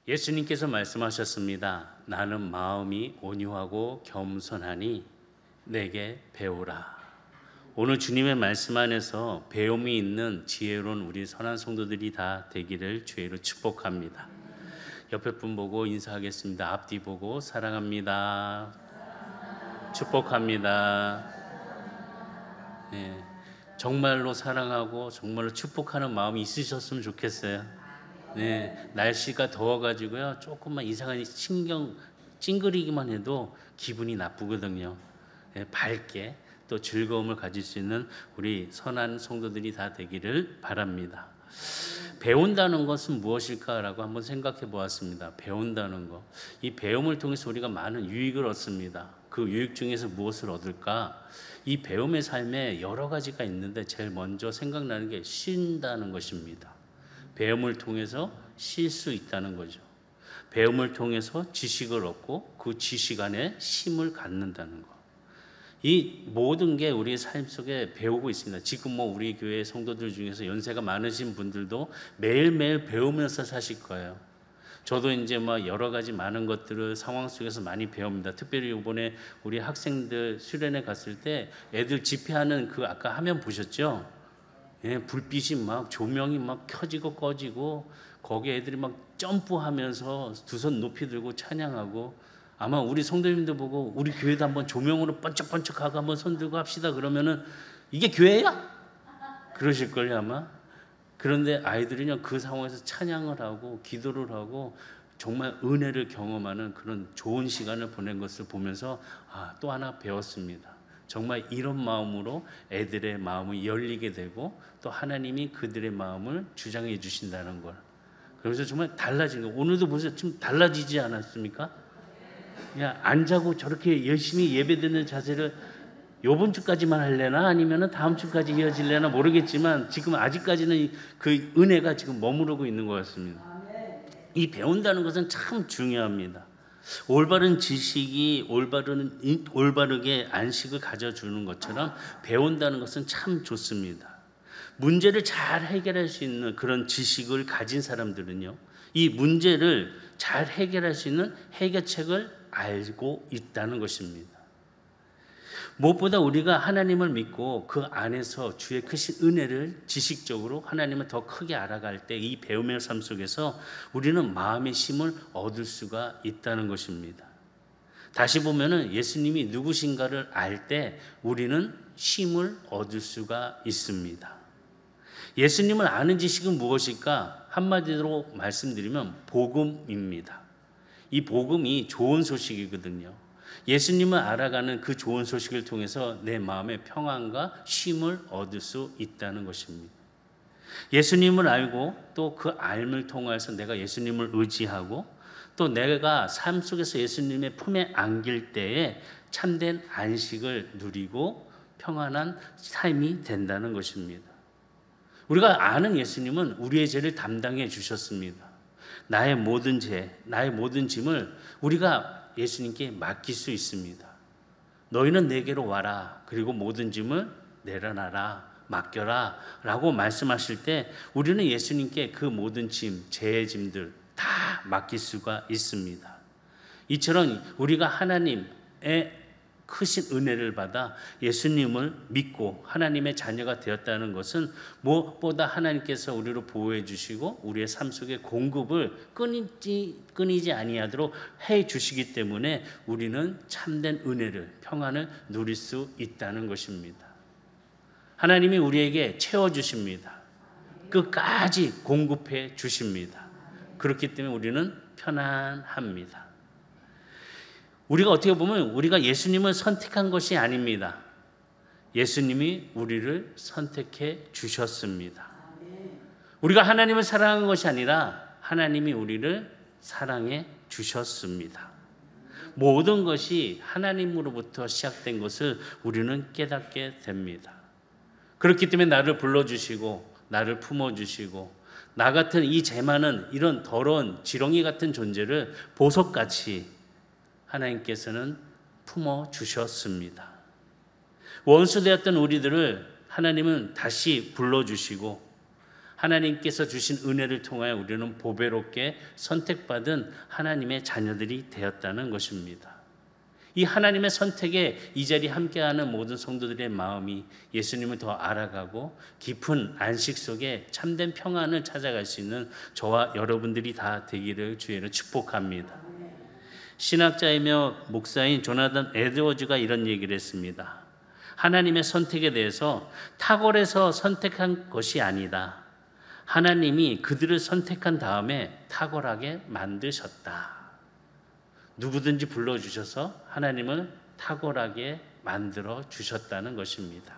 예수님께서 말씀하셨습니다. 나는 마음이 온유하고 겸손하니 내게 배우라. 오늘 주님의 말씀 안에서 배움이 있는 지혜로운 우리 선한 성도들이 다 되기를 주의로 축복합니다. 옆에 분 보고 인사하겠습니다. 앞뒤 보고 사랑합니다. 축복합니다. 네, 정말로 사랑하고 정말로 축복하는 마음이 있으셨으면 좋겠어요. 네, 날씨가 더워가지고요. 조금만 이상한 신경 찡그리기만 해도 기분이 나쁘거든요. 네, 밝게 또 즐거움을 가질 수 있는 우리 선한 성도들이 다 되기를 바랍니다. 배운다는 것은 무엇일까라고 한번 생각해 보았습니다. 배운다는 것. 이 배움을 통해서 우리가 많은 유익을 얻습니다. 그 유익 중에서 무엇을 얻을까? 이 배움의 삶에 여러 가지가 있는데 제일 먼저 생각나는 게 쉰다는 것입니다. 배움을 통해서 쉴 수 있다는 거죠. 배움을 통해서 지식을 얻고 그 지식 안에 쉼을 갖는다는 것. 이 모든 게 우리의 삶 속에 배우고 있습니다. 지금 우리 교회 성도들 중에서 연세가 많으신 분들도 매일매일 배우면서 사실 거예요. 저도 이제 여러 가지 많은 것들을 상황 속에서 많이 배웁니다. 특별히 이번에 우리 학생들 수련회 갔을 때 애들 집회하는 그 아까 화면 보셨죠? 예, 불빛이 조명이 켜지고 꺼지고 거기에 애들이 점프하면서 두 손 높이 들고 찬양하고 아마 우리 성도님들 보고 우리 교회도 한번 조명으로 번쩍번쩍하고 한번 손 들고 합시다 그러면은 이게 교회야? 그러실걸요 아마. 그런데 아이들은요 그 상황에서 찬양을 하고 기도를 하고 정말 은혜를 경험하는 그런 좋은 시간을 보낸 것을 보면서 또 하나 배웠습니다. 정말 이런 마음으로 애들의 마음이 열리게 되고 또 하나님이 그들의 마음을 주장해 주신다는 걸. 그래서 정말 달라지는 거. 오늘도 보세요. 좀 달라지지 않았습니까? 그냥 안 자고 저렇게 열심히 예배드리는 자세를 요번 주까지만 할래나 아니면 다음 주까지 이어질래나 모르겠지만 지금 아직까지는 그 은혜가 지금 머무르고 있는 것 같습니다. 이 배운다는 것은 참 중요합니다. 올바른 지식이 올바르게 안식을 가져주는 것처럼 배운다는 것은 참 좋습니다. 문제를 잘 해결할 수 있는 그런 지식을 가진 사람들은요, 이 문제를 잘 해결할 수 있는 해결책을 알고 있다는 것입니다. 무엇보다 우리가 하나님을 믿고 그 안에서 주의 크신 은혜를 지식적으로 하나님을 더 크게 알아갈 때 이 배움의 삶 속에서 우리는 마음의 쉼을 얻을 수가 있다는 것입니다. 다시 보면은 예수님이 누구신가를 알 때 우리는 쉼을 얻을 수가 있습니다. 예수님을 아는 지식은 무엇일까? 한마디로 말씀드리면 복음입니다. 이 복음이 좋은 소식이거든요. 예수님을 알아가는 그 좋은 소식을 통해서 내 마음의 평안과 쉼을 얻을 수 있다는 것입니다. 예수님을 알고 또 그 알을 통해서 내가 예수님을 의지하고 또 내가 삶 속에서 예수님의 품에 안길 때에 참된 안식을 누리고 평안한 삶이 된다는 것입니다. 우리가 아는 예수님은 우리의 죄를 담당해 주셨습니다. 나의 모든 죄, 나의 모든 짐을 우리가 예수님께 맡길 수 있습니다. 너희는 내게로 와라. 그리고 모든 짐을 내려놔라. 맡겨라. 라고 말씀하실 때 우리는 예수님께 그 모든 짐, 죄의 짐들 다 맡길 수가 있습니다. 이처럼 우리가 하나님의 크신 은혜를 받아 예수님을 믿고 하나님의 자녀가 되었다는 것은 무엇보다 하나님께서 우리를 보호해 주시고 우리의 삶 속의 공급을 끊이지 아니하도록 해 주시기 때문에 우리는 참된 은혜를 평안을 누릴 수 있다는 것입니다. 하나님이 우리에게 채워주십니다. 끝까지 공급해 주십니다. 그렇기 때문에 우리는 편안합니다. 우리가 어떻게 보면 우리가 예수님을 선택한 것이 아닙니다. 예수님이 우리를 선택해 주셨습니다. 우리가 하나님을 사랑한 것이 아니라 하나님이 우리를 사랑해 주셨습니다. 모든 것이 하나님으로부터 시작된 것을 우리는 깨닫게 됩니다. 그렇기 때문에 나를 불러주시고 나를 품어주시고 나 같은 이 죄 많은 이런 더러운 지렁이 같은 존재를 보석같이 하나님께서는 품어주셨습니다. 원수되었던 우리들을 하나님은 다시 불러주시고 하나님께서 주신 은혜를 통하여 우리는 보배롭게 선택받은 하나님의 자녀들이 되었다는 것입니다. 이 하나님의 선택에 이 자리에 함께하는 모든 성도들의 마음이 예수님을 더 알아가고 깊은 안식 속에 참된 평안을 찾아갈 수 있는 저와 여러분들이 다 되기를 주의로 축복합니다. 신학자이며 목사인 조나단 에드워즈가 이런 얘기를 했습니다. 하나님의 선택에 대해서 탁월해서 선택한 것이 아니다. 하나님이 그들을 선택한 다음에 탁월하게 만드셨다. 누구든지 불러주셔서 하나님을 탁월하게 만들어 주셨다는 것입니다.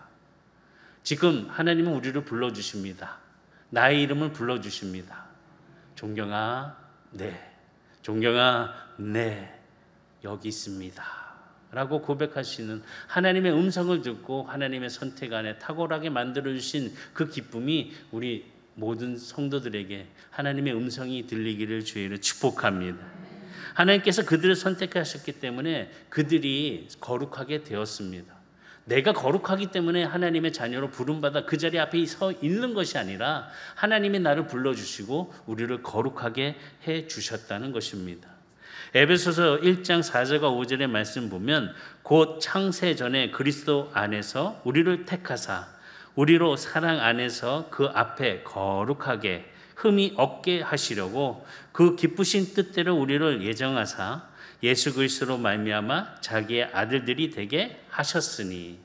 지금 하나님은 우리를 불러주십니다. 나의 이름을 불러주십니다. 종경아, 네. 종경아, 네. 여기 있습니다. 라고 고백하시는 하나님의 음성을 듣고 하나님의 선택 안에 탁월하게 만들어주신 그 기쁨이 우리 모든 성도들에게 하나님의 음성이 들리기를 주의로 축복합니다. 하나님께서 그들을 선택하셨기 때문에 그들이 거룩하게 되었습니다. 내가 거룩하기 때문에 하나님의 자녀로 부름받아 그 자리 앞에 서 있는 것이 아니라 하나님이 나를 불러주시고 우리를 거룩하게 해주셨다는 것입니다. 에베소서 1장 4절과 5절의 말씀 보면 곧 창세 전에 그리스도 안에서 우리를 택하사 우리로 사랑 안에서 그 앞에 거룩하게 흠이 없게 하시려고 그 기쁘신 뜻대로 우리를 예정하사 예수 그리스도로 말미암아 자기의 아들들이 되게 하셨으니,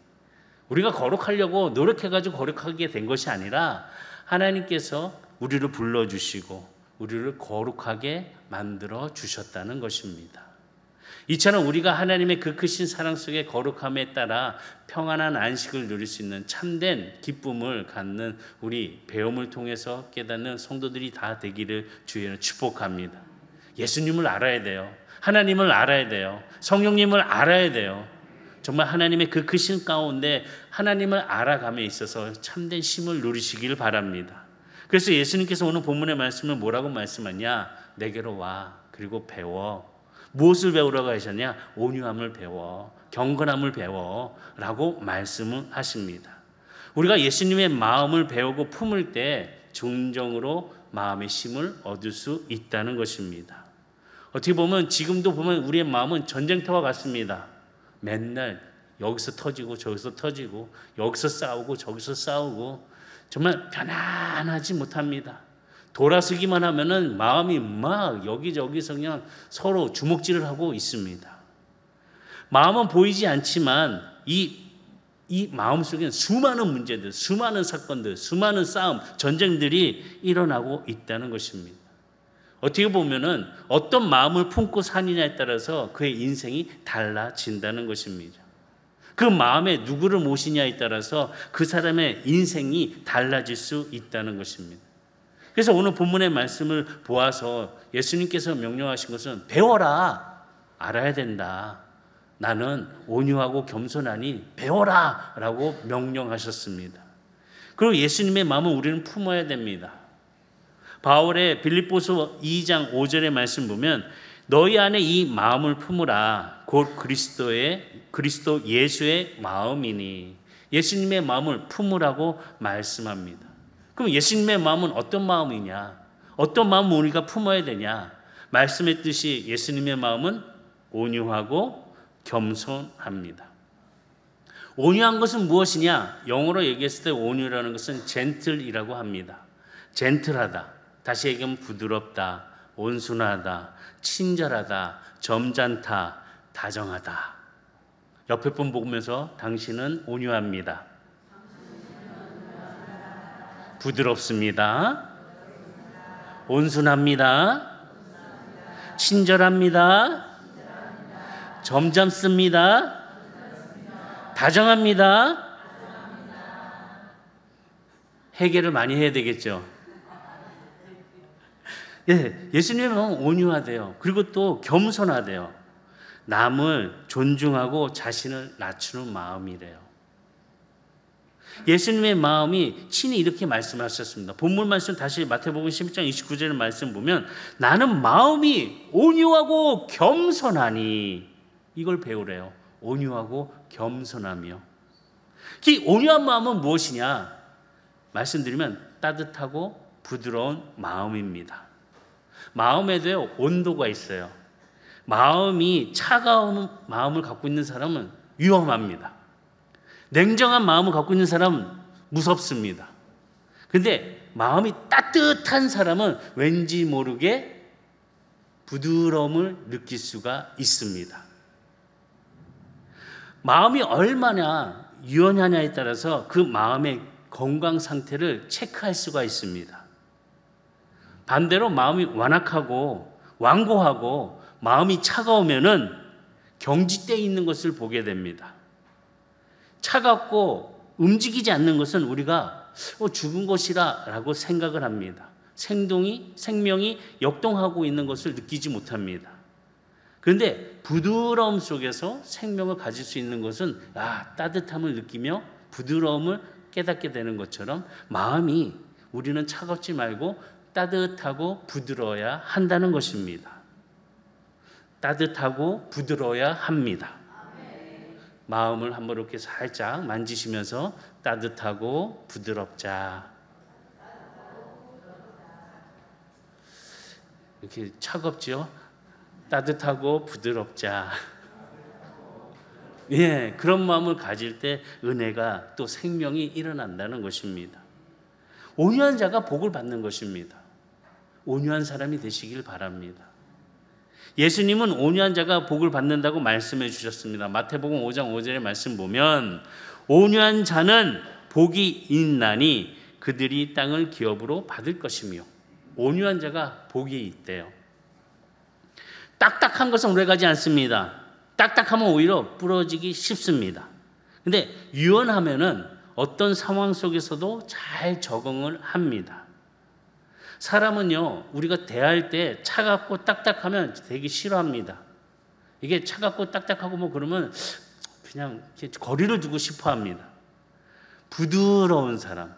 우리가 거룩하려고 노력해가지고 거룩하게 된 것이 아니라 하나님께서 우리를 불러주시고 우리를 거룩하게 만들어 주셨다는 것입니다. 이처럼 우리가 하나님의 그 크신 사랑 속에 거룩함에 따라 평안한 안식을 누릴 수 있는 참된 기쁨을 갖는 우리 배움을 통해서 깨닫는 성도들이 다 되기를 주의로 축복합니다. 예수님을 알아야 돼요. 하나님을 알아야 돼요. 성령님을 알아야 돼요. 정말 하나님의 그 크신 가운데 하나님을 알아감에 있어서 참된 쉼을 누리시길 바랍니다. 그래서 예수님께서 오늘 본문의 말씀을 뭐라고 말씀하냐? 내게로 와, 그리고 배워. 무엇을 배우라고 하셨냐? 온유함을 배워, 경건함을 배워 라고 말씀을 하십니다. 우리가 예수님의 마음을 배우고 품을 때 진정으로 마음의 쉼을 얻을 수 있다는 것입니다. 어떻게 보면 지금도 보면 우리의 마음은 전쟁터와 같습니다. 맨날 여기서 터지고 저기서 터지고 여기서 싸우고 저기서 싸우고 정말 편안하지 못합니다. 돌아서기만 하면은 마음이 막 여기저기서 그냥 서로 주먹질을 하고 있습니다. 마음은 보이지 않지만 이 마음 속에는 수많은 문제들, 수많은 사건들, 수많은 싸움, 전쟁들이 일어나고 있다는 것입니다. 어떻게 보면은 어떤 마음을 품고 사느냐에 따라서 그의 인생이 달라진다는 것입니다. 그 마음에 누구를 모시냐에 따라서 그 사람의 인생이 달라질 수 있다는 것입니다. 그래서 오늘 본문의 말씀을 보아서 예수님께서 명령하신 것은 배워라, 알아야 된다. 나는 온유하고 겸손하니 배워라 라고 명령하셨습니다. 그리고 예수님의 마음을 우리는 품어야 됩니다. 바울의 빌립보서 2장 5절의 말씀 보면 너희 안에 이 마음을 품으라 곧 그리스도 예수의 마음이니, 예수님의 마음을 품으라고 말씀합니다. 그럼 예수님의 마음은 어떤 마음이냐? 어떤 마음을 우리가 품어야 되냐? 말씀의 뜻이 예수님의 마음은 온유하고 겸손합니다. 온유한 것은 무엇이냐? 영어로 얘기했을 때 온유라는 것은 gentle이라고 합니다. 젠틀하다, 다시 얘기하면 부드럽다, 온순하다, 친절하다, 점잖다, 다정하다. 옆에 분 보면서 당신은 온유합니다. 부드럽습니다. 온순합니다. 친절합니다. 점잖습니다. 다정합니다. 해결을 많이 해야 되겠죠. 예, 예수님의 마음은 온유하대요. 그리고 또 겸손하대요. 남을 존중하고 자신을 낮추는 마음이래요. 예수님의 마음이 친히 이렇게 말씀하셨습니다. 본문 말씀 다시 마태복음 11장 29절의 말씀 보면 나는 마음이 온유하고 겸손하니, 이걸 배우래요. 온유하고 겸손하며. 이 온유한 마음은 무엇이냐? 말씀드리면 따뜻하고 부드러운 마음입니다. 마음에도 온도가 있어요. 마음이 차가운 마음을 갖고 있는 사람은 위험합니다. 냉정한 마음을 갖고 있는 사람은 무섭습니다. 근데 마음이 따뜻한 사람은 왠지 모르게 부드러움을 느낄 수가 있습니다. 마음이 얼마나 유연하냐에 따라서 그 마음의 건강 상태를 체크할 수가 있습니다. 반대로 마음이 완악하고 완고하고 마음이 차가우면은 경직되어 있는 것을 보게 됩니다. 차갑고 움직이지 않는 것은 우리가 죽은 것이라고 생각을 합니다. 생명이 역동하고 있는 것을 느끼지 못합니다. 그런데 부드러움 속에서 생명을 가질 수 있는 것은 따뜻함을 느끼며 부드러움을 깨닫게 되는 것처럼 마음이 우리는 차갑지 말고 따뜻하고 부드러워야 한다는 것입니다. 따뜻하고 부드러워야 합니다. 마음을 한번 이렇게 살짝 만지시면서 따뜻하고 부드럽자. 이렇게 차갑죠? 따뜻하고 부드럽자. 예, 그런 마음을 가질 때 은혜가 또 생명이 일어난다는 것입니다. 온유한 자가 복을 받는 것입니다. 온유한 사람이 되시길 바랍니다. 예수님은 온유한 자가 복을 받는다고 말씀해 주셨습니다. 마태복음 5장 5절의 말씀 보면 온유한 자는 복이 있나니 그들이 땅을 기업으로 받을 것이며, 온유한 자가 복이 있대요. 딱딱한 것은 오래가지 않습니다. 딱딱하면 오히려 부러지기 쉽습니다. 근데 유연하면은 어떤 상황 속에서도 잘 적응을 합니다. 사람은요, 우리가 대할 때 차갑고 딱딱하면 되게 싫어합니다. 이게 차갑고 딱딱하고 뭐 그러면 그냥 이렇게 거리를 두고 싶어 합니다. 부드러운 사람,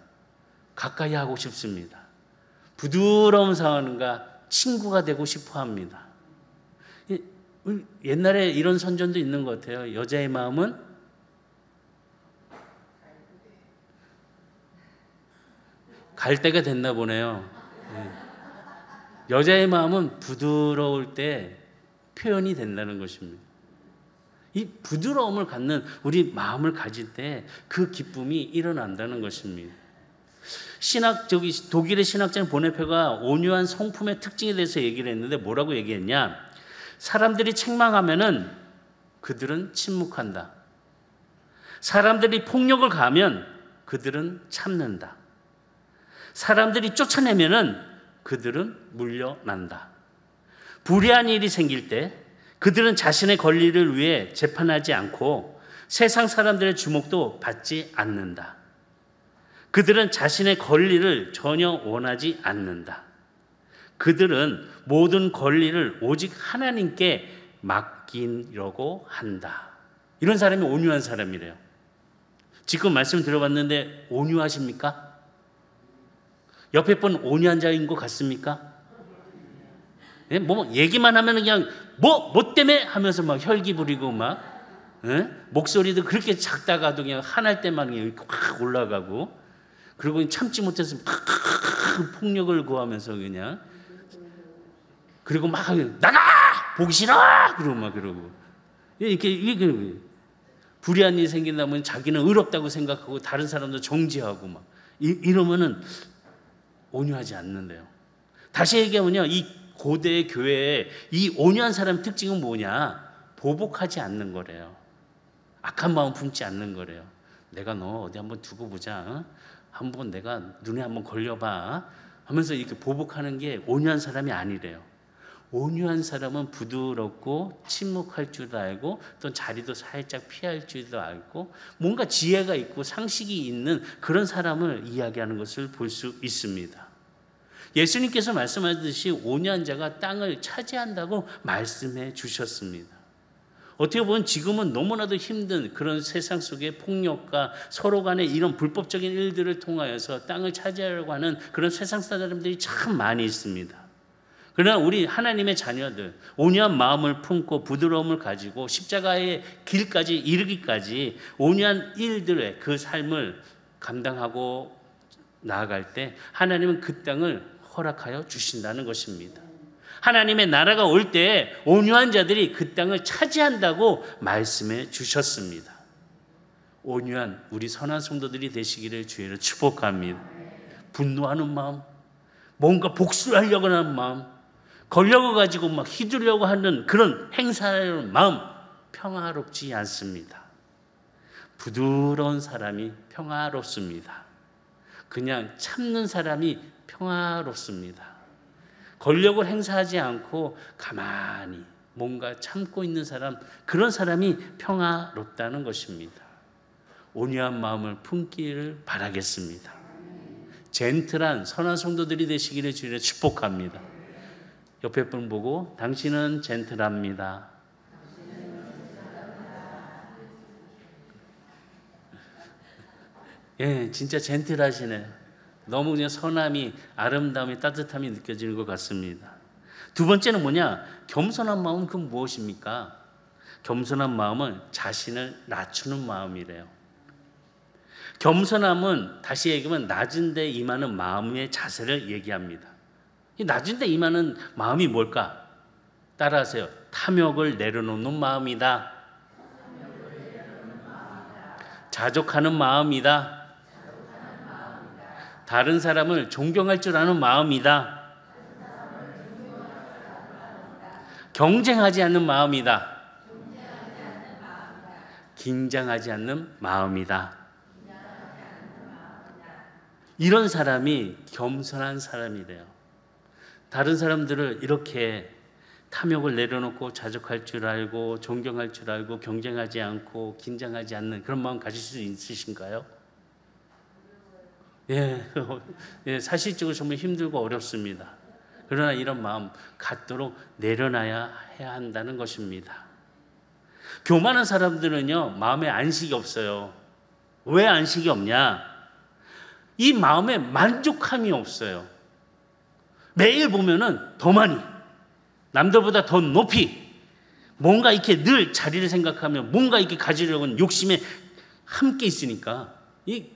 가까이 하고 싶습니다. 부드러운 사람과 친구가 되고 싶어 합니다. 옛날에 이런 선전도 있는 것 같아요. 여자의 마음은 갈 때가 됐나 보네요. 여자의 마음은 부드러울 때 표현이 된다는 것입니다. 이 부드러움을 갖는 우리 마음을 가질 때 그 기쁨이 일어난다는 것입니다. 독일의 신학자인 보네페가 온유한 성품의 특징에 대해서 얘기를 했는데 뭐라고 얘기했냐? 사람들이 책망하면은 그들은 침묵한다. 사람들이 폭력을 가하면 그들은 참는다. 사람들이 쫓아내면은 그들은 물러난다. 불의한 일이 생길 때 그들은 자신의 권리를 위해 재판하지 않고 세상 사람들의 주목도 받지 않는다. 그들은 자신의 권리를 전혀 원하지 않는다. 그들은 모든 권리를 오직 하나님께 맡기려고 한다. 이런 사람이 온유한 사람이래요. 지금 말씀 들어봤는데 온유하십니까? 옆에 분 온유한 자인 것 같습니까? 예? 뭐 얘기만 하면 그냥 뭐 때문에 하면서 막 혈기 부리고 막 목소리도 그렇게 작다가도 그냥 화날 때만 그냥 확 올라가고, 그리고 참지 못해서 막 폭력을 구하면서 그냥, 그리고 막 나가 보기 싫어 그러고 막 그러고, 이렇게 불의한 일이 생긴다면 자기는 의롭다고 생각하고 다른 사람도 정죄하고 막 이러면은 온유하지 않는데요. 다시 얘기하면요, 이 고대 교회의 이 온유한 사람 특징은 뭐냐? 보복하지 않는 거래요. 악한 마음 품지 않는 거래요. 내가 너 어디 한번 두고 보자. 한번 내가 눈에 한번 걸려봐 하면서 이렇게 보복하는 게 온유한 사람이 아니래요. 온유한 사람은 부드럽고 침묵할 줄도 알고 또 자리도 살짝 피할 줄도 알고 뭔가 지혜가 있고 상식이 있는 그런 사람을 이야기하는 것을 볼 수 있습니다. 예수님께서 말씀하셨듯이 온유한 자가 땅을 차지한다고 말씀해 주셨습니다. 어떻게 보면 지금은 너무나도 힘든 그런 세상 속의 폭력과 서로 간의 이런 불법적인 일들을 통하여서 땅을 차지하려고 하는 그런 세상 사람들이 참 많이 있습니다. 그러나 우리 하나님의 자녀들, 온유한 마음을 품고 부드러움을 가지고 십자가의 길까지 이르기까지 온유한 일들의 그 삶을 감당하고 나아갈 때 하나님은 그 땅을 허락하여 주신다는 것입니다. 하나님의 나라가 올 때 온유한 자들이 그 땅을 차지한다고 말씀해 주셨습니다. 온유한 우리 선한 성도들이 되시기를 주의로 축복합니다. 분노하는 마음, 뭔가 복수를 하려고 하는 마음, 권력을 가지고 막 휘두르려고 하는 그런 행사하는 마음, 평화롭지 않습니다. 부드러운 사람이 평화롭습니다. 그냥 참는 사람이 평화롭습니다. 권력을 행사하지 않고 가만히 뭔가 참고 있는 사람, 그런 사람이 평화롭다는 것입니다. 온유한 마음을 품기를 바라겠습니다. 젠틀한 선한 성도들이 되시기를 주님으로 축복합니다. 옆에 분 보고 당신은 젠틀합니다. 예, 진짜 젠틀하시네. 너무 그냥 선함이, 아름다움이, 따뜻함이 느껴지는 것 같습니다. 두 번째는 뭐냐? 겸손한 마음은 그건 무엇입니까? 겸손한 마음은 자신을 낮추는 마음이래요. 겸손함은 다시 얘기하면 낮은 데 임하는 마음의 자세를 얘기합니다. 이 낮은 데 임하는 마음이 뭘까? 따라하세요. 탐욕을 내려놓는 마음이다. 자족하는 마음이다. 다른 사람을 존경할 줄 아는 마음이다. 경쟁하지 않는 마음이다. 긴장하지 않는 마음이다. 이런 사람이 겸손한 사람이래요. 다른 사람들을 이렇게 탐욕을 내려놓고 자족할 줄 알고 존경할 줄 알고 경쟁하지 않고 긴장하지 않는 그런 마음 가질 수 있으신가요? 예, 사실적으로 정말 힘들고 어렵습니다. 그러나 이런 마음 갖도록 내려놔야 해야 한다는 것입니다. 교만한 사람들은요, 마음에 안식이 없어요. 왜 안식이 없냐? 이 마음에 만족함이 없어요. 매일 보면은 더 많이, 남들보다 더 높이, 뭔가 이렇게 늘 자리를 생각하며 뭔가 이렇게 가지려고 하는 욕심에 함께 있으니까 이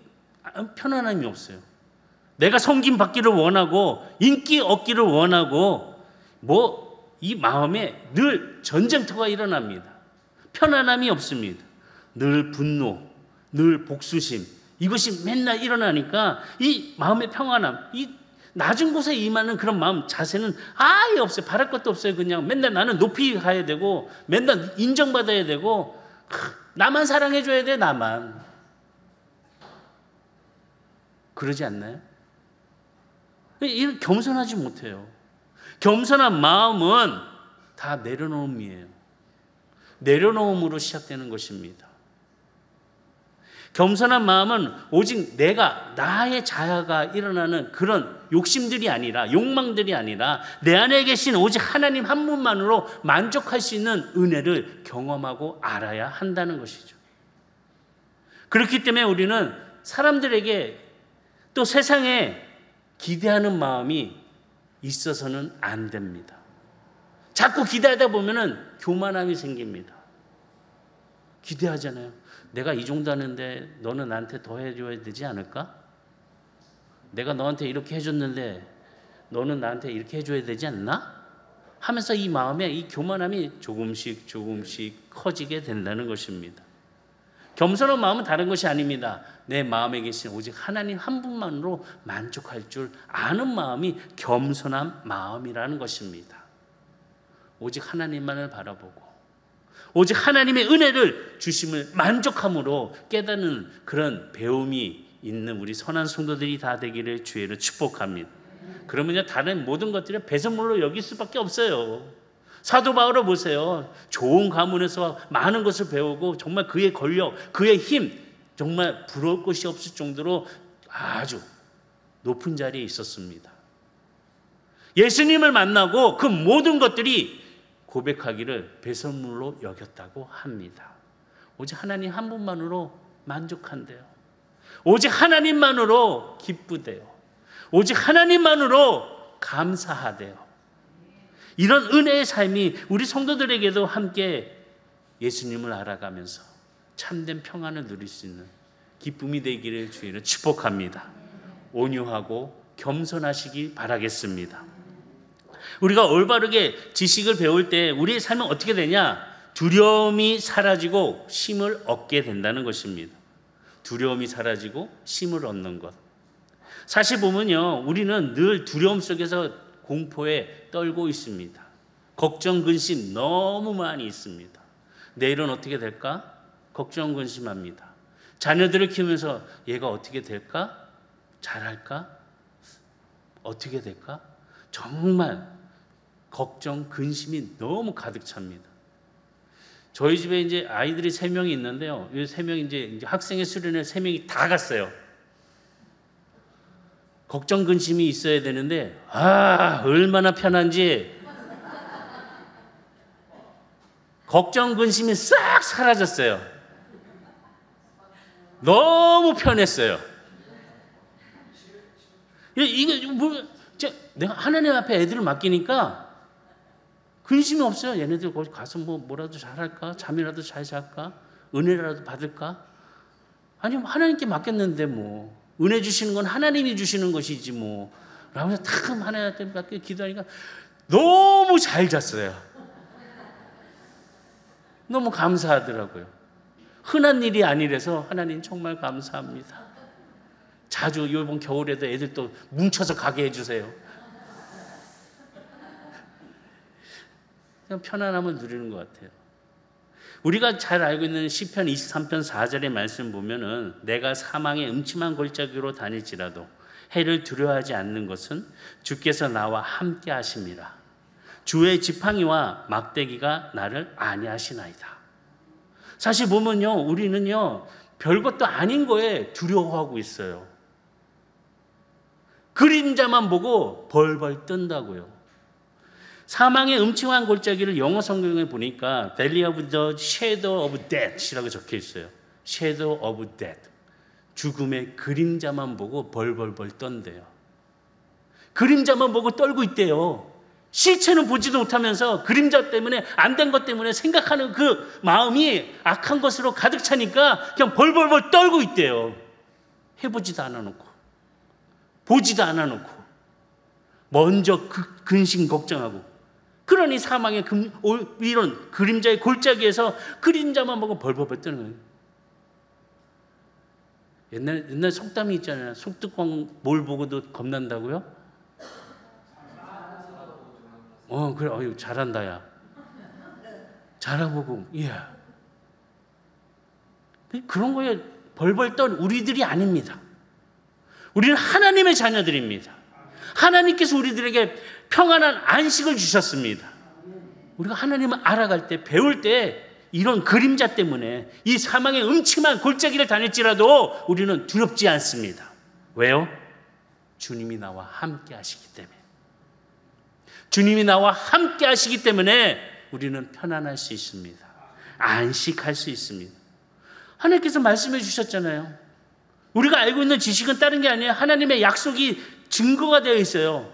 편안함이 없어요. 내가 섬김 받기를 원하고 인기 얻기를 원하고 이 마음에 늘 전쟁터가 일어납니다. 편안함이 없습니다. 늘 분노, 늘 복수심, 이것이 맨날 일어나니까 이 마음의 평안함, 이 낮은 곳에 임하는 그런 마음 자세는 아예 없어요. 바랄 것도 없어요. 그냥 맨날 나는 높이 가야 되고 맨날 인정받아야 되고 나만 사랑해줘야 돼. 나만. 그러지 않나요? 겸손하지 못해요. 겸손한 마음은 다 내려놓음이에요. 내려놓음으로 시작되는 것입니다. 겸손한 마음은 오직 나의 자아가 일어나는 그런 욕심들이 아니라, 욕망들이 아니라 내 안에 계신 오직 하나님 한 분만으로 만족할 수 있는 은혜를 경험하고 알아야 한다는 것이죠. 그렇기 때문에 우리는 사람들에게 또 세상에 기대하는 마음이 있어서는 안 됩니다. 자꾸 기대하다 보면은 교만함이 생깁니다. 기대하잖아요. 내가 이 정도 하는데 너는 나한테 더 해줘야 되지 않을까? 내가 너한테 이렇게 해줬는데 너는 나한테 이렇게 해줘야 되지 않나? 하면서 이 마음에 이 교만함이 조금씩 커지게 된다는 것입니다. 겸손한 마음은 다른 것이 아닙니다. 내 마음에 계신 오직 하나님 한 분만으로 만족할 줄 아는 마음이 겸손한 마음이라는 것입니다. 오직 하나님만을 바라보고 오직 하나님의 은혜를 주심을 만족함으로 깨닫는 그런 배움이 있는 우리 선한 성도들이 다 되기를 주의로 축복합니다. 그러면요, 다른 모든 것들을 배설물로 여길 수밖에 없어요. 사도 바울을 보세요. 좋은 가문에서 많은 것을 배우고 정말 그의 권력, 그의 힘, 정말 부러울 것이 없을 정도로 아주 높은 자리에 있었습니다. 예수님을 만나고 그 모든 것들이 고백하기를 배설물로 여겼다고 합니다. 오직 하나님 한 분만으로 만족한대요. 오직 하나님만으로 기쁘대요. 오직 하나님만으로 감사하대요. 이런 은혜의 삶이 우리 성도들에게도 함께 예수님을 알아가면서 참된 평안을 누릴 수 있는 기쁨이 되기를 주의로 축복합니다. 온유하고 겸손하시기 바라겠습니다. 우리가 올바르게 지식을 배울 때 우리의 삶은 어떻게 되냐? 두려움이 사라지고 힘을 얻게 된다는 것입니다. 두려움이 사라지고 힘을 얻는 것. 사실 보면요, 우리는 늘 두려움 속에서 공포에 떨고 있습니다. 걱정, 근심 너무 많이 있습니다. 내일은 어떻게 될까? 걱정, 근심합니다. 자녀들을 키우면서 얘가 어떻게 될까? 잘할까? 어떻게 될까? 정말 걱정, 근심이 너무 가득 찹니다. 저희 집에 이제 아이들이 3명이 있는데요. 이 3명이 이제 학생의 수련회 3명이 다 갔어요. 걱정, 근심이 있어야 되는데, 얼마나 편한지, 걱정, 근심이 싹 사라졌어요. 너무 편했어요. 이거 뭐, 내가 하나님 앞에 애들을 맡기니까 근심이 없어요. 얘네들 거기 가서 뭐라도 잘할까? 잠이라도 잘 잘까? 은혜라도 받을까? 아니, 하나님께 맡겼는데 뭐. 은혜 주시는 건 하나님이 주시는 것이지 뭐. 라면서 탁 하나님께 맡겨 기도하니까 너무 잘 잤어요. 너무 감사하더라고요. 흔한 일이 아니라서 하나님 정말 감사합니다. 자주 이번 겨울에도 애들 또 뭉쳐서 가게 해주세요. 그냥 편안함을 누리는 것 같아요. 우리가 잘 알고 있는 시편 23편 4절의 말씀 보면은 내가 사망의 음침한 골짜기로 다닐지라도 해를 두려워하지 않는 것은 주께서 나와 함께 하심이라. 주의 지팡이와 막대기가 나를 안위하시나이다. 사실 보면요, 우리는요 별것도 아닌 거에 두려워하고 있어요. 그림자만 보고 벌벌 뜬다고요. 사망의 음침한 골짜기를 영어 성경에 보니까 Valley of the Shadow of Death이라고 적혀 있어요. Shadow of Death. 죽음의 그림자만 보고 벌벌벌 떤대요. 그림자만 보고 떨고 있대요. 실체는 보지도 못하면서 그림자 때문에 안 된 것 때문에 생각하는 그 마음이 악한 것으로 가득 차니까 그냥 벌벌벌 떨고 있대요. 해보지도 않아놓고 보지도 않아놓고 먼저 근심 걱정하고, 그러니 사망의 이런 그림자의 골짜기에서 그림자만 보고 벌벌벌 떠는 거예요. 옛날 속담이 있잖아요. 속뜻광 뭘 보고도 겁난다고요? 그래. 어유 잘한다 야. 잘하고 예. 그런 거에 벌벌 떤 우리들이 아닙니다. 우리는 하나님의 자녀들입니다. 하나님께서 우리들에게 평안한 안식을 주셨습니다. 우리가 하나님을 알아갈 때, 배울 때 이런 그림자 때문에 이 사망의 음침한 골짜기를 다닐지라도 우리는 두렵지 않습니다. 왜요? 주님이 나와 함께 하시기 때문에. 주님이 나와 함께 하시기 때문에 우리는 편안할 수 있습니다. 안식할 수 있습니다. 하나님께서 말씀해 주셨잖아요. 우리가 알고 있는 지식은 다른 게 아니에요. 하나님의 약속이 증거가 되어 있어요.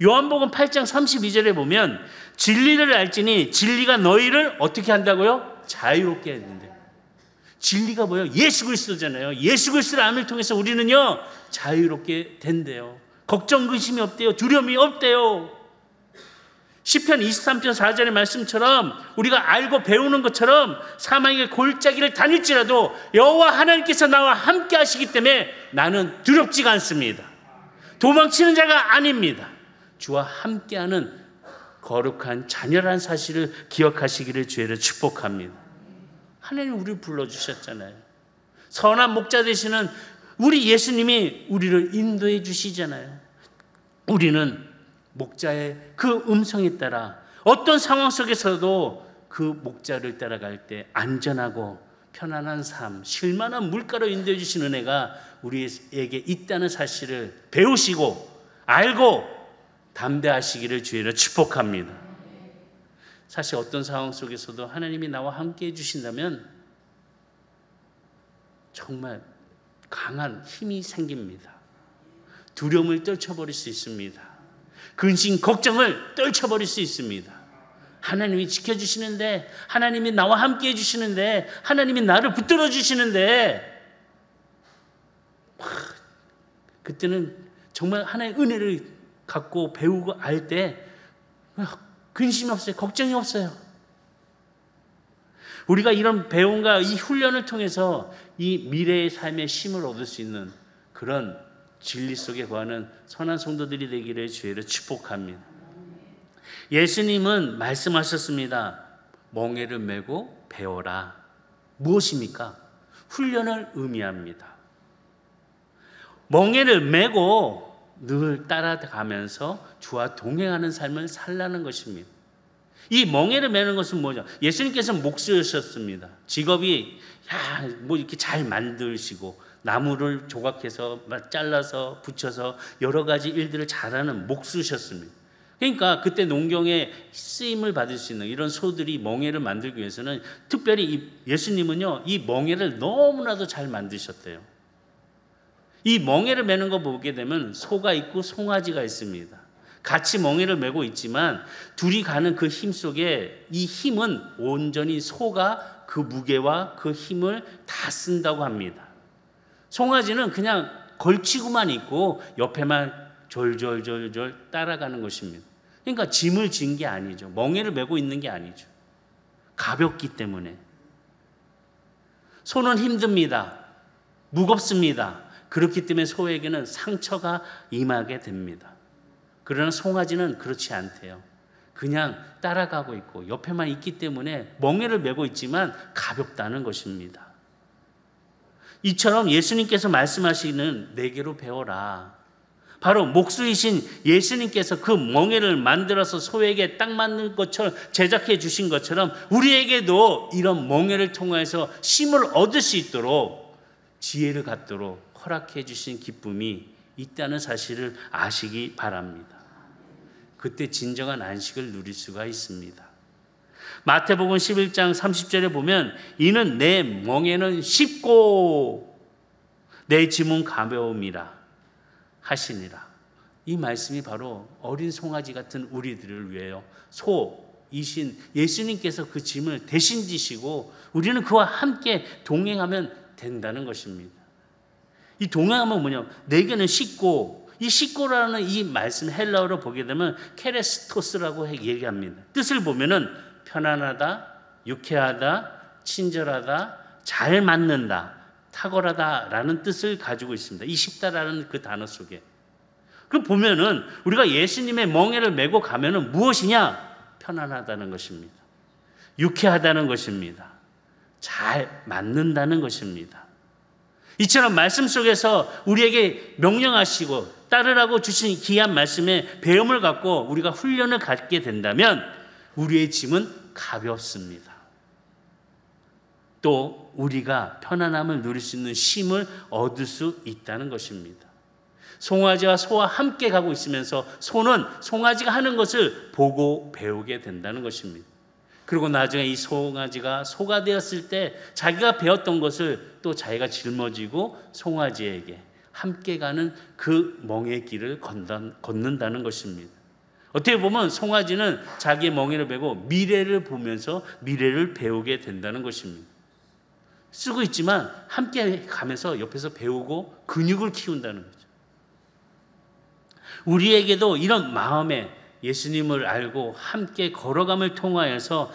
요한복음 8장 32절에 보면 진리를 알지니 진리가 너희를 어떻게 한다고요? 자유롭게 했는데. 진리가 뭐예요? 예수 그리스도잖아요. 예수 그리스도의 암을 통해서 우리는요 자유롭게 된대요. 걱정 근심이 없대요. 두려움이 없대요. 시편 23편 4절의 말씀처럼 우리가 알고 배우는 것처럼 사망의 골짜기를 다닐지라도 여호와 하나님께서 나와 함께 하시기 때문에 나는 두렵지가 않습니다. 도망치는 자가 아닙니다. 주와 함께하는 거룩한 자녀란 사실을 기억하시기를 주의를 축복합니다. 하나님 우리를 불러주셨잖아요. 선한 목자 되시는 우리 예수님이 우리를 인도해 주시잖아요. 우리는 목자의 그 음성에 따라 어떤 상황 속에서도 그 목자를 따라갈 때 안전하고 편안한 삶, 쉴만한 물가로 인도해 주신 은혜가 우리에게 있다는 사실을 배우시고 알고 담대하시기를 주의를 축복합니다. 사실 어떤 상황 속에서도 하나님이 나와 함께 해주신다면 정말 강한 힘이 생깁니다. 두려움을 떨쳐버릴 수 있습니다. 근심, 걱정을 떨쳐버릴 수 있습니다. 하나님이 지켜주시는데, 하나님이 나와 함께 해주시는데, 하나님이 나를 붙들어 주시는데 그때는 정말 하나의 은혜를 갖고 배우고 알 때 근심이 없어요. 걱정이 없어요. 우리가 이런 배움과 이 훈련을 통해서 이 미래의 삶의 힘을 얻을 수 있는 그런 진리 속에 거하는 선한 성도들이 되기를 주의로 축복합니다. 예수님은 말씀하셨습니다. 멍에를 메고 배워라. 무엇입니까? 훈련을 의미합니다. 멍에를 메고 늘 따라가면서 주와 동행하는 삶을 살라는 것입니다. 이 멍에를 메는 것은 뭐죠? 예수님께서 목수셨습니다. 직업이 뭐 이렇게 잘 만드시고 나무를 조각해서 잘라서 붙여서 여러 가지 일들을 잘하는 목수셨습니다. 그러니까 그때 농경에 쓰임을 받을 수 있는 이런 소들이 멍에를 만들기 위해서는 특별히 예수님은요, 이 멍에를 너무나도 잘 만드셨대요. 이 멍에를 메는 거 보게 되면 소가 있고 송아지가 있습니다. 같이 멍에를 메고 있지만 둘이 가는 그 힘 속에 이 힘은 온전히 소가 그 무게와 그 힘을 다 쓴다고 합니다. 송아지는 그냥 걸치고만 있고 옆에만 졸졸졸졸 따라가는 것입니다. 그러니까 짐을 진 게 아니죠. 멍에를 메고 있는 게 아니죠. 가볍기 때문에. 소는 힘듭니다. 무겁습니다. 그렇기 때문에 소에게는 상처가 임하게 됩니다. 그러나 송아지는 그렇지 않대요. 그냥 따라가고 있고 옆에만 있기 때문에 멍에를 메고 있지만 가볍다는 것입니다. 이처럼 예수님께서 말씀하시는 내게로 배워라. 바로 목수이신 예수님께서 그 멍에를 만들어서 소에게 딱 맞는 것처럼 제작해 주신 것처럼 우리에게도 이런 멍에를 통해서 쉼을 얻을 수 있도록 지혜를 갖도록 허락해 주신 기쁨이 있다는 사실을 아시기 바랍니다. 그때 진정한 안식을 누릴 수가 있습니다. 마태복음 11장 30절에 보면 이는 내 멍에는 쉽고 내 짐은 가벼움이라 하시니라. 이 말씀이 바로 어린 송아지 같은 우리들을 위해요. 소이신 예수님께서 그 짐을 대신 지시고 우리는 그와 함께 동행하면 된다는 것입니다. 이 동행하면 뭐냐? 내게는 쉽고, 이 쉽고라는 이 말씀 헬라어로 보게 되면 케레스토스라고 얘기합니다. 뜻을 보면은 편안하다, 유쾌하다, 친절하다, 잘 맞는다, 탁월하다라는 뜻을 가지고 있습니다. 이 쉽다라는 그 단어 속에. 그 보면은 우리가 예수님의 멍에를 메고 가면은 무엇이냐? 편안하다는 것입니다. 유쾌하다는 것입니다. 잘 맞는다는 것입니다. 이처럼 말씀 속에서 우리에게 명령하시고 따르라고 주신 귀한 말씀에 배움을 갖고 우리가 훈련을 갖게 된다면 우리의 짐은 가볍습니다. 또 우리가 편안함을 누릴 수 있는 쉼을 얻을 수 있다는 것입니다. 송아지와 소와 함께 가고 있으면서 소는 송아지가 하는 것을 보고 배우게 된다는 것입니다. 그리고 나중에 이 송아지가 소가 되었을 때 자기가 배웠던 것을 또 자기가 짊어지고 송아지에게 함께 가는 그 멍의 길을 걷는다는 것입니다. 어떻게 보면 송아지는 자기의 멍에를 메고 미래를 보면서 미래를 배우게 된다는 것입니다. 쓰고 있지만 함께 가면서 옆에서 배우고 근육을 키운다는 거죠. 우리에게도 이런 마음에 예수님을 알고 함께 걸어감을 통하여서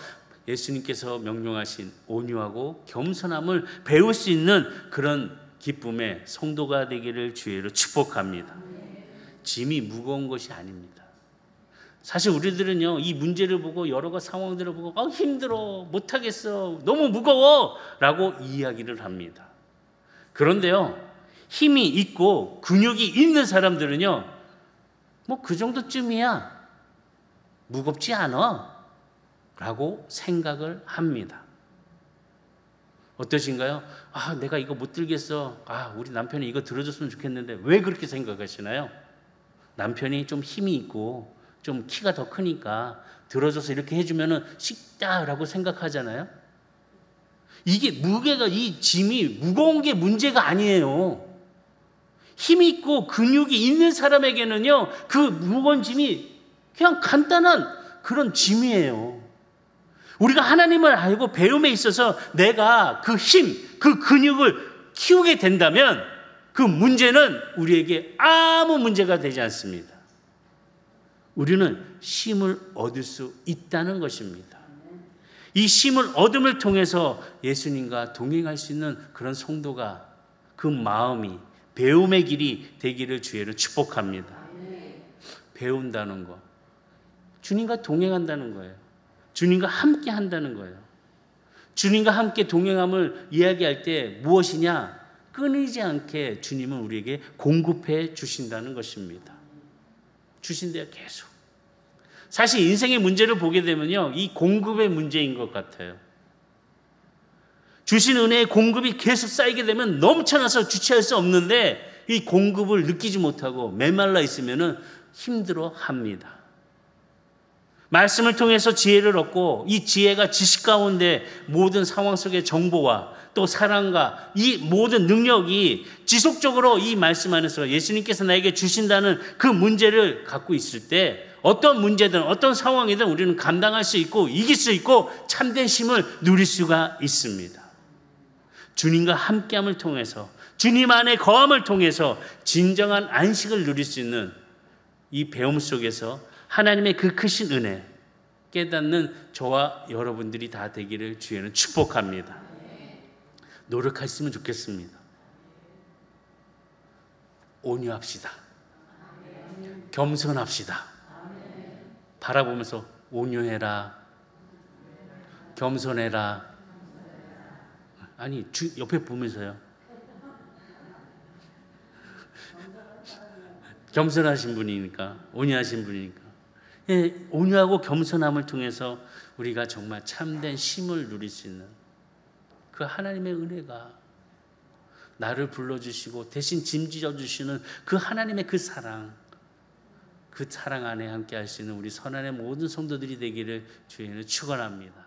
예수님께서 명령하신 온유하고 겸손함을 배울 수 있는 그런 기쁨의 성도가 되기를 주의로 축복합니다. 짐이 무거운 것이 아닙니다. 사실 우리들은요, 이 문제를 보고 여러 가지 상황들을 보고 힘들어, 못하겠어, 너무 무거워 라고 이야기를 합니다. 그런데요, 힘이 있고 근육이 있는 사람들은요, 뭐 그 정도쯤이야, 무겁지 않아 라고 생각을 합니다. 어떠신가요? 내가 이거 못 들겠어. 우리 남편이 이거 들어줬으면 좋겠는데. 왜 그렇게 생각하시나요? 남편이 좀 힘이 있고 좀 키가 더 크니까 들어줘서 이렇게 해주면 쉽다라고 생각하잖아요. 이게 무게가, 이 짐이 무거운 게 문제가 아니에요. 힘이 있고 근육이 있는 사람에게는요, 그 무거운 짐이 그냥 간단한 그런 짐이에요. 우리가 하나님을 알고 배움에 있어서 내가 그 힘, 그 근육을 키우게 된다면 그 문제는 우리에게 아무 문제가 되지 않습니다. 우리는 쉼을 얻을 수 있다는 것입니다. 이 쉼을 얻음을 통해서 예수님과 동행할 수 있는 그런 성도가, 그 마음이 배움의 길이 되기를 주의로 축복합니다. 배운다는 거, 주님과 동행한다는 거예요. 주님과 함께 한다는 거예요. 주님과 함께 동행함을 이야기할 때 무엇이냐? 끊이지 않게 주님은 우리에게 공급해 주신다는 것입니다. 주신대요, 계속. 사실 인생의 문제를 보게 되면요, 이 공급의 문제인 것 같아요. 주신 은혜의 공급이 계속 쌓이게 되면 넘쳐나서 주체할 수 없는데, 이 공급을 느끼지 못하고 메말라 있으면 힘들어 합니다. 말씀을 통해서 지혜를 얻고, 이 지혜가 지식 가운데 모든 상황 속의 정보와 또 사랑과 이 모든 능력이 지속적으로 이 말씀 안에서 예수님께서 나에게 주신다는 그 문제를 갖고 있을 때, 어떤 문제든 어떤 상황이든 우리는 감당할 수 있고 이길 수 있고 참된 쉼을 누릴 수가 있습니다. 주님과 함께함을 통해서, 주님 안에 거함을 통해서 진정한 안식을 누릴 수 있는 이 배움 속에서 하나님의 그 크신 은혜 깨닫는 저와 여러분들이 다 되기를 주에는 축복합니다. 노력했으면 좋겠습니다. 온유합시다. 겸손합시다. 바라보면서 온유해라, 겸손해라. 아니, 옆에 보면서요. 겸손하신 분이니까, 온유하신 분이니까. 예, 온유하고 겸손함을 통해서 우리가 정말 참된 쉼을 누릴 수 있는 그 하나님의 은혜가, 나를 불러주시고 대신 짐지어 주시는 그 하나님의 그 사랑 안에 함께 할 수 있는 우리 선한의 모든 성도들이 되기를 주님을 축원합니다.